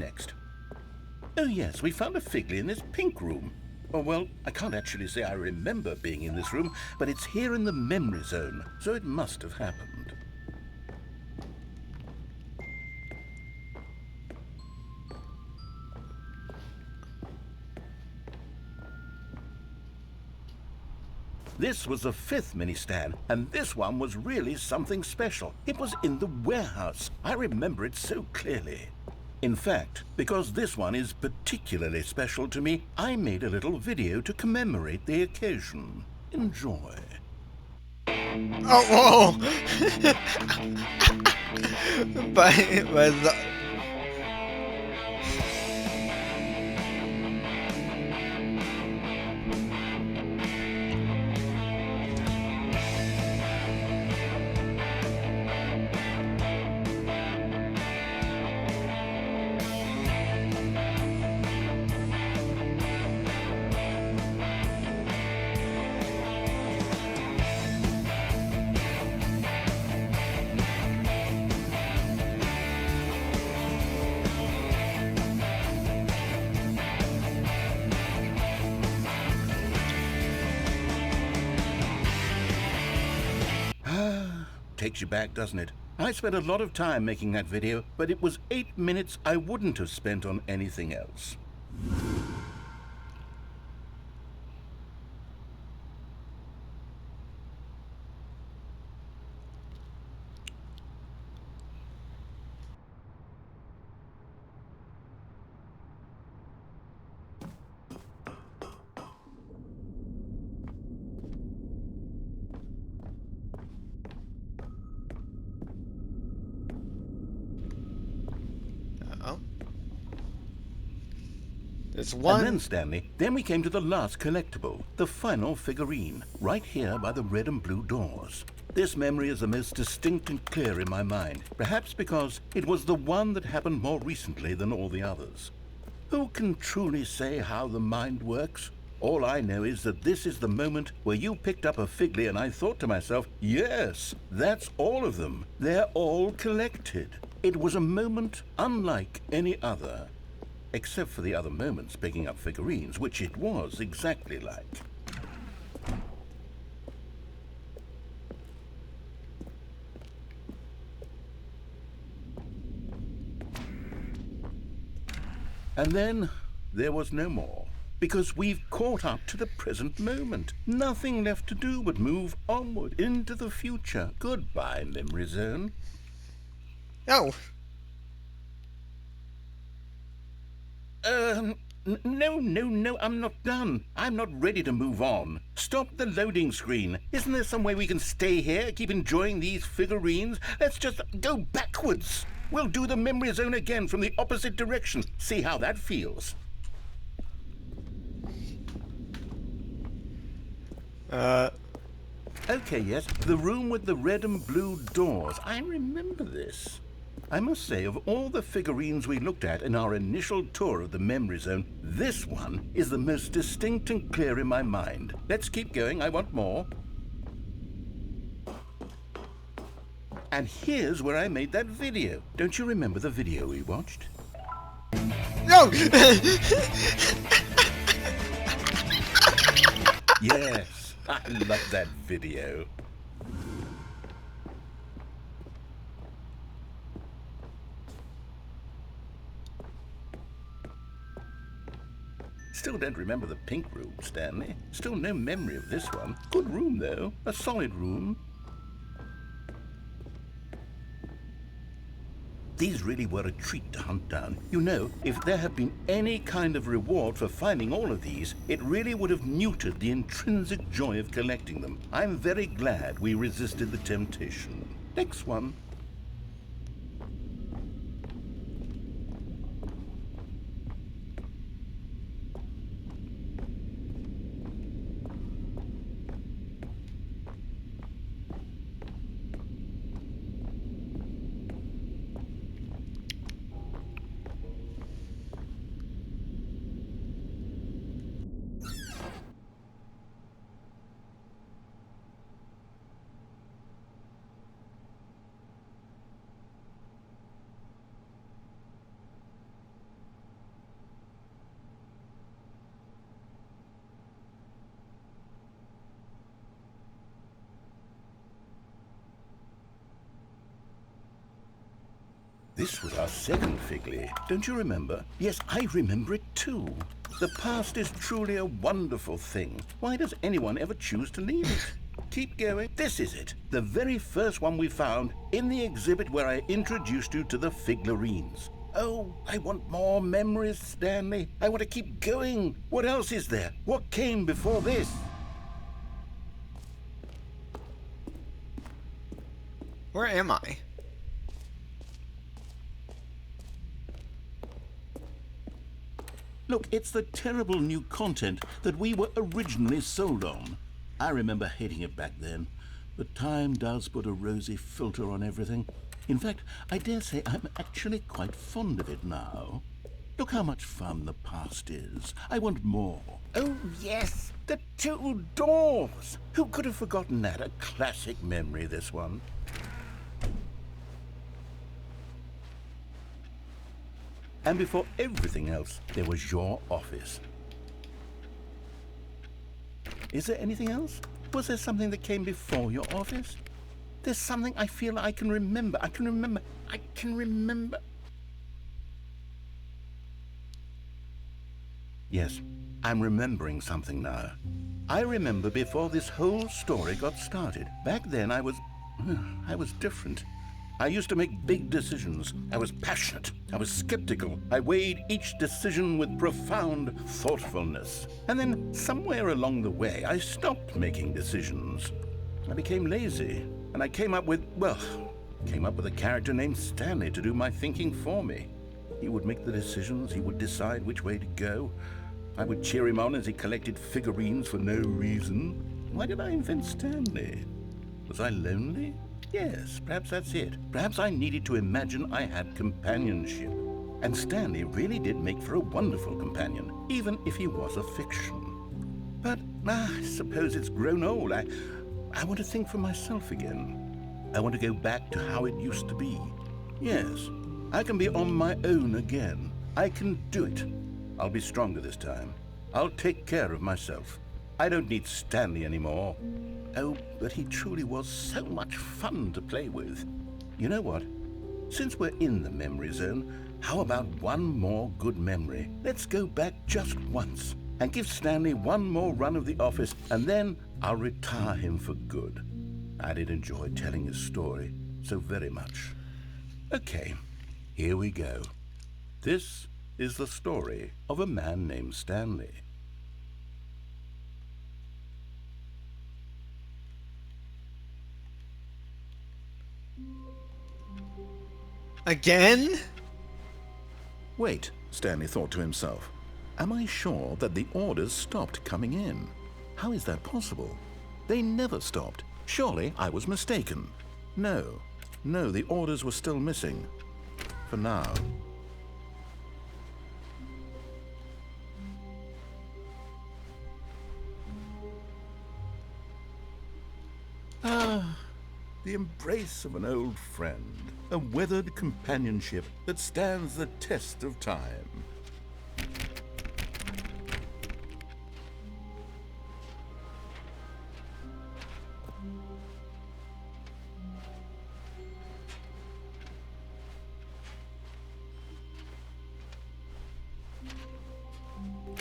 next? Oh yes, we found a Figley in this pink room. Oh well, I can't actually say I remember being in this room, but it's here in the memory zone, so it must have happened. This was the 5th mini-stand, and this one was really something special. It was in the warehouse. I remember it so clearly. In fact, because this one is particularly special to me, I made a little video to commemorate the occasion. Enjoy. Oh, whoa! But Takes you back, doesn't it? I spent a lot of time making that video, but it was 8 minutes I wouldn't have spent on anything else. it's And one. then, Stanley, then we came to the last collectible, the final figurine, right here by the red and blue doors. This memory is the most distinct and clear in my mind, perhaps because it was the one that happened more recently than all the others. Who can truly say how the mind works? All I know is that this is the moment where you picked up a Figley and I thought to myself, yes, that's all of them. They're all collected. It was a moment unlike any other. Except for the other moments picking up figurines, which it was exactly like. And then there was no more, because we've caught up to the present moment. Nothing left to do but move onward into the future. Goodbye, memory zone. Oh, No, I'm not done. I'm not ready to move on. Stop the loading screen. Isn't there some way we can stay here, keep enjoying these figurines? Let's just go backwards. We'll do the memory zone again from the opposite direction. See how that feels. Okay, yes, the room with the red and blue doors. I remember this. I must say, of all the figurines we looked at in our initial tour of the memory zone, this one is the most distinct and clear in my mind. Let's keep going, I want more. And here's where I made that video. Don't you remember the video we watched? no! Yes, I love that video. Still don't remember the pink room, Stanley. Still no memory of this one. Good room, though. A solid room. These really were a treat to hunt down. You know, if there had been any kind of reward for finding all of these, it really would have neutered the intrinsic joy of collecting them. I'm very glad we resisted the temptation. Next one. This was our second Figley. Don't you remember? Yes, I remember it too. The past is truly a wonderful thing. Why does anyone ever choose to leave it? Keep going. This is it. The very first one we found in the exhibit where I introduced you to the figlarines. Oh, I want more memories, Stanley. I want to keep going. What else is there? What came before this? Where am I? Look, it's the terrible new content that we were originally sold on. I remember hating it back then, but time does put a rosy filter on everything. In fact, I dare say I'm actually quite fond of it now. Look how much fun the past is. I want more. Oh, yes, the two doors. Who could have forgotten that? A classic memory, this one. And before everything else, there was your office. Is there anything else? Was there something that came before your office? There's something I feel I can remember. I can remember. Yes, I'm remembering something now. I remember before this whole story got started. Back then I was different. I used to make big decisions. I was passionate. I was skeptical. I weighed each decision with profound thoughtfulness. And then somewhere along the way, I stopped making decisions. I became lazy. And I came up with a character named Stanley to do my thinking for me. He would make the decisions. He would decide which way to go. I would cheer him on as he collected figurines for no reason. Why did I invent Stanley? Was I lonely? Yes, perhaps that's it. Perhaps I needed to imagine I had companionship. And Stanley really did make for a wonderful companion, even if he was a fiction. But I suppose it's grown old. I want to think for myself again. I want to go back to how it used to be. Yes, I can be on my own again. I can do it. I'll be stronger this time. I'll take care of myself. I don't need Stanley anymore. Oh, but he truly was so much fun to play with. You know what? Since we're in the memory zone, how about one more good memory? Let's go back just once and give Stanley one more run of the office, and then I'll retire him for good. I did enjoy telling his story so very much. Okay, here we go. This is the story of a man named Stanley. Again? Wait, Stanley thought to himself. Am I sure that the orders stopped coming in? How is that possible? They never stopped. Surely I was mistaken. No, the orders were still missing. For now. The embrace of an old friend, a weathered companionship that stands the test of time.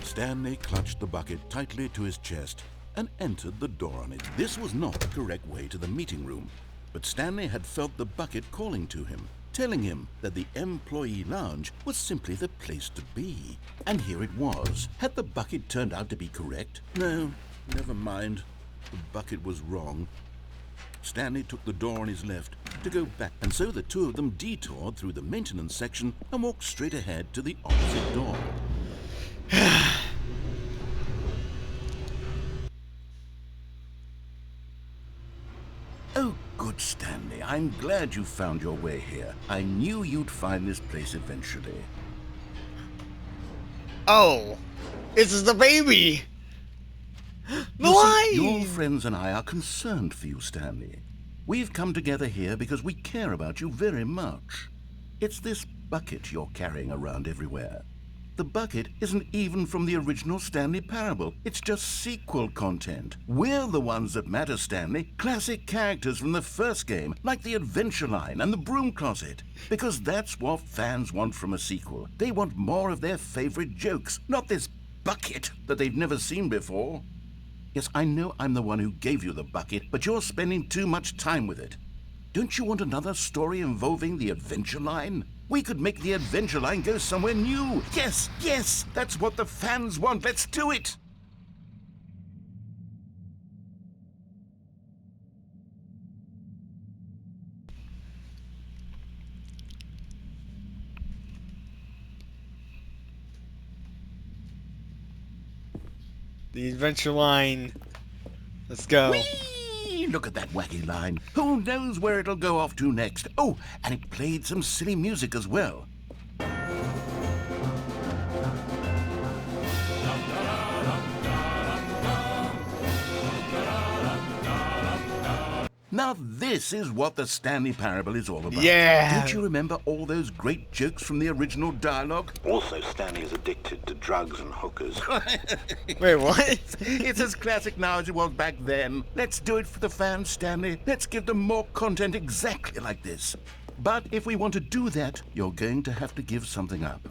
Stanley clutched the bucket tightly to his chest and entered the door on it. This was not the correct way to the meeting room, but Stanley had felt the bucket calling to him, telling him that the employee lounge was simply the place to be. And here it was. Had the bucket turned out to be correct? No, never mind. The bucket was wrong. Stanley took the door on his left to go back, and so the two of them detoured through the maintenance section and walked straight ahead to the opposite door. Oh, good Stanley. I'm glad you found your way here. I knew you'd find this place eventually. Oh, it's the baby. Why? Your friends and I are concerned for you, Stanley. We've come together here because we care about you very much. It's this bucket you're carrying around everywhere. the bucket isn't even from the original Stanley Parable. It's just sequel content. We're the ones that matter, Stanley. Classic characters from the first game, like the Adventure Line and the Broom Closet. Because that's what fans want from a sequel. They want more of their favorite jokes, not this bucket that they've never seen before. Yes, I know I'm the one who gave you the bucket, but you're spending too much time with it. Don't you want another story involving the Adventure Line? We could make the Adventure Line go somewhere new. Yes, yes, that's what the fans want. Let's do it. The Adventure Line. Let's go. Whee! Look at that wacky line. Who knows where it'll go off to next? Oh, and it played some silly music as well. Now this is what the Stanley Parable is all about. Yeah. Don't you remember all those great jokes from the original dialogue? Also, Stanley is addicted to drugs and hookers. Wait, what? It's as classic now as it was back then. Let's do it for the fans, Stanley. Let's give them more content exactly like this. But if we want to do that, you're going to have to give something up.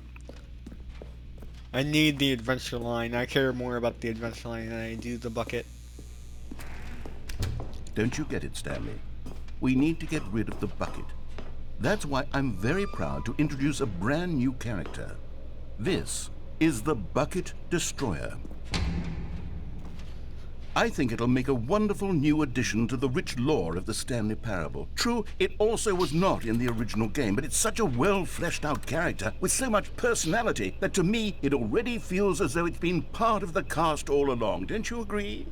I need the Adventure Line. I care more about the Adventure Line than I do the bucket. Don't you get it, Stanley? We need to get rid of the bucket. That's why I'm very proud to introduce a brand new character. This is the Bucket Destroyer. I think it'll make a wonderful new addition to the rich lore of the Stanley Parable. True, it also was not in the original game, but it's such a well-fleshed-out character with so much personality that to me it already feels as though it's been part of the cast all along. Don't you agree?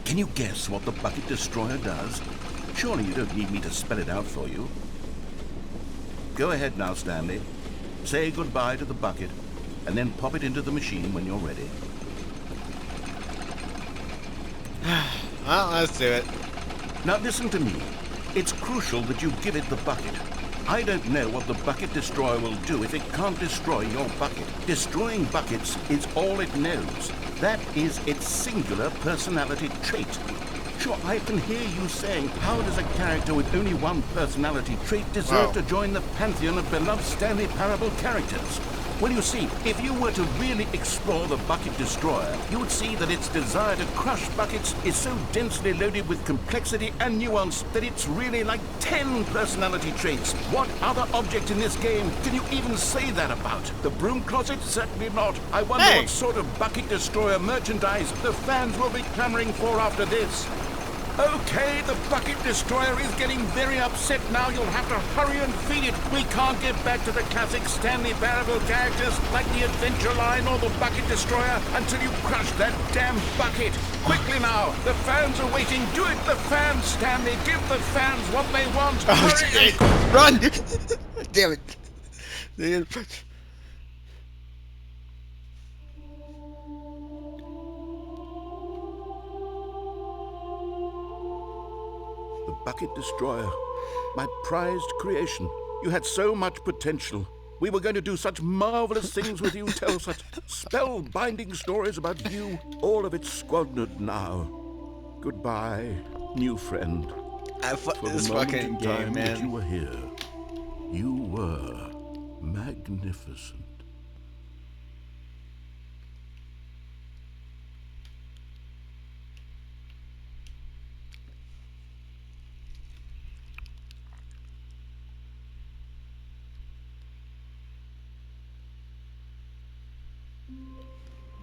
Can you guess what the Bucket Destroyer does? Surely you don't need me to spell it out for you. Go ahead now, Stanley. Say goodbye to the bucket, and then pop it into the machine when you're ready. Well, let's do it. Now listen to me. It's crucial that you give it the bucket. I don't know what the Bucket Destroyer will do if it can't destroy your bucket. Destroying buckets is all it knows. That is its singular personality trait. Sure, I can hear you saying, how does a character with only one personality trait deserve to join the pantheon of beloved Stanley Parable characters? Well, you see, if you were to really explore the Bucket Destroyer, you would see that its desire to crush buckets is so densely loaded with complexity and nuance that it's really like 10 personality traits. What other object in this game can you even say that about? The Broom Closet? Certainly not. I wonder what sort of Bucket Destroyer merchandise the fans will be clamoring for after this. Okay, the Bucket Destroyer is getting very upset now. You'll have to hurry and feed it. We can't get back to the classic Stanley Parable characters like the Adventure Line or the Bucket Destroyer until you crush that damn bucket. Quickly now, the fans are waiting. Do it, the fans, Stanley. Give the fans what they want. Hurry! Run! Damn it. The Bucket Destroyer, my prized creation. You had so much potential. We were going to do such marvelous things with you, tell such spellbinding stories about you. All of it squandered now. Goodbye, new friend. For this fucking game, time man. that you were here, you were magnificent.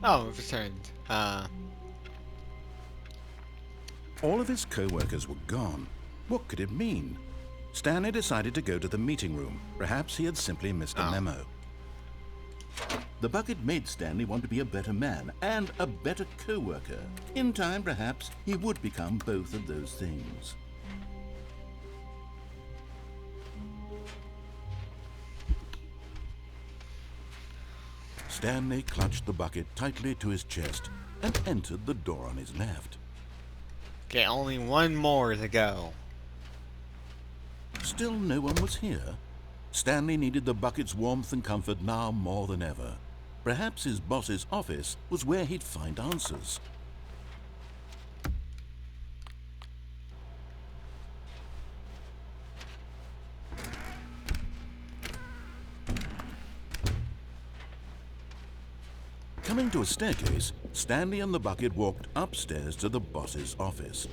Oh, we've returned. All of his co-workers were gone. What could it mean? Stanley decided to go to the meeting room. Perhaps he had simply missed a memo. The bucket made Stanley want to be a better man and a better co-worker. In time, perhaps, he would become both of those things. Stanley clutched the bucket tightly to his chest and entered the door on his left. Okay, only one more to go. Still no one was here. Stanley needed the bucket's warmth and comfort now more than ever. Perhaps his boss's office was where he'd find answers. Coming to a staircase, Stanley and the bucket walked upstairs to the boss's office.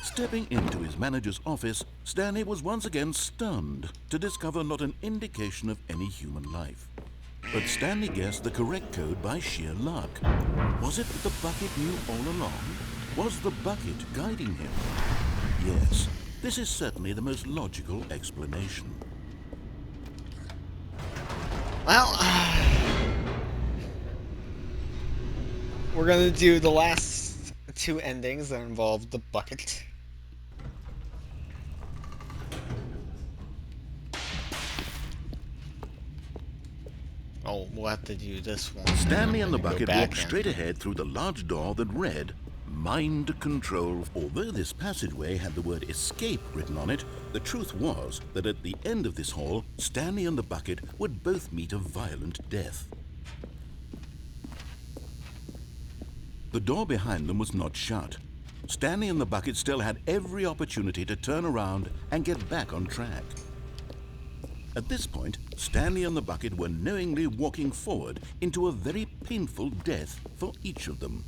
Stepping into his manager's office, Stanley was once again stunned to discover not an indication of any human life. But Stanley guessed the correct code by sheer luck. Was it that the bucket knew all along? Was the bucket guiding him? Yes, this is certainly the most logical explanation. Well, we're gonna do the last two endings that involve the bucket. Oh, we'll have to do this one. Stanley and the Go bucket back walked in. straight ahead through the large door that read, Mind Control. Although this passageway had the word escape written on it, the truth was that at the end of this hall, Stanley and the bucket would both meet a violent death. The door behind them was not shut. Stanley and the bucket still had every opportunity to turn around and get back on track. At this point, Stanley and the bucket were knowingly walking forward into a very painful death for each of them.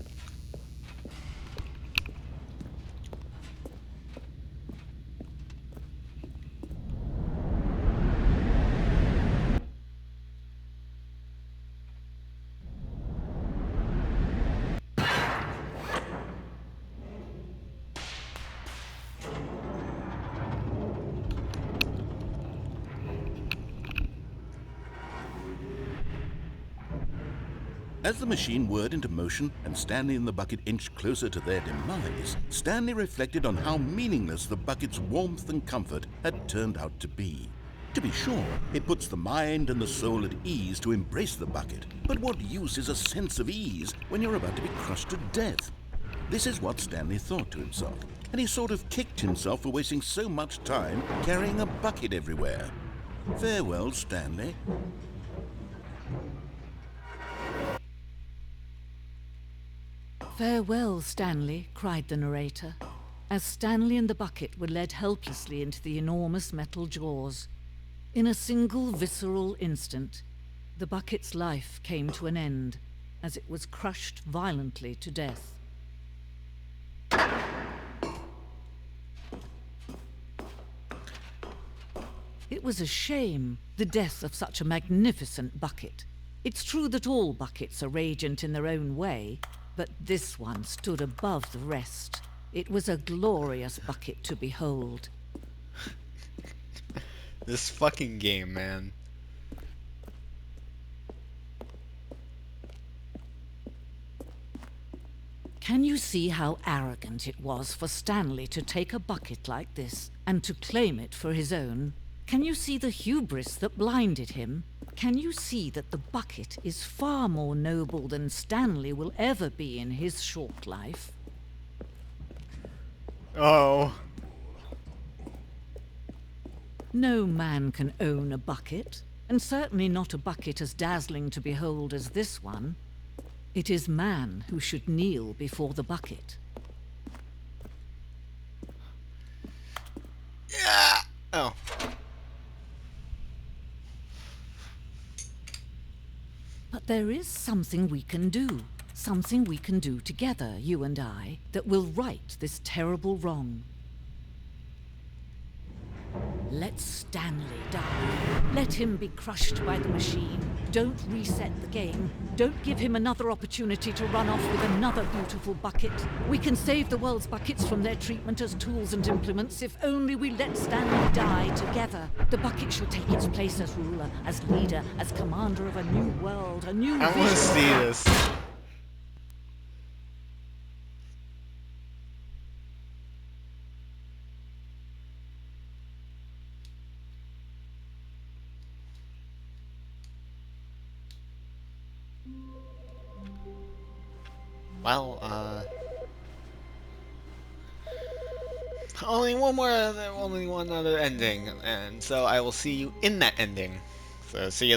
As the machine whirred into motion and Stanley and the bucket inched closer to their demise, Stanley reflected on how meaningless the bucket's warmth and comfort had turned out to be. To be sure, it puts the mind and the soul at ease to embrace the bucket, but what use is a sense of ease when you're about to be crushed to death? This is what Stanley thought to himself, and he sort of kicked himself for wasting so much time carrying a bucket everywhere. Farewell, Stanley. "Farewell, Stanley," cried the narrator, as Stanley and the bucket were led helplessly into the enormous metal jaws. In a single visceral instant, the bucket's life came to an end as it was crushed violently to death. It was a shame, the death of such a magnificent bucket. It's true that all buckets are radiant in their own way, but this one stood above the rest. It was a glorious bucket to behold. This fucking game, man. Can you see how arrogant it was for Stanley to take a bucket like this and to claim it for his own? Can you see the hubris that blinded him? Can you see that the bucket is far more noble than Stanley will ever be in his short life? Oh. No man can own a bucket, and certainly not a bucket as dazzling to behold as this one. It is man who should kneel before the bucket. Yeah. Oh. But there is something we can do. Something we can do together, you and I, that will right this terrible wrong. Let Stanley die. Let him be crushed by the machine. Don't reset the game. Don't give him another opportunity to run off with another beautiful bucket. We can save the world's buckets from their treatment as tools and implements if only we let Stanley die together. The bucket shall take its place as ruler, as leader, as commander of a new world, a new I want to vision. see this. Well, Only one other ending, and so I will see you in that ending. So see you then.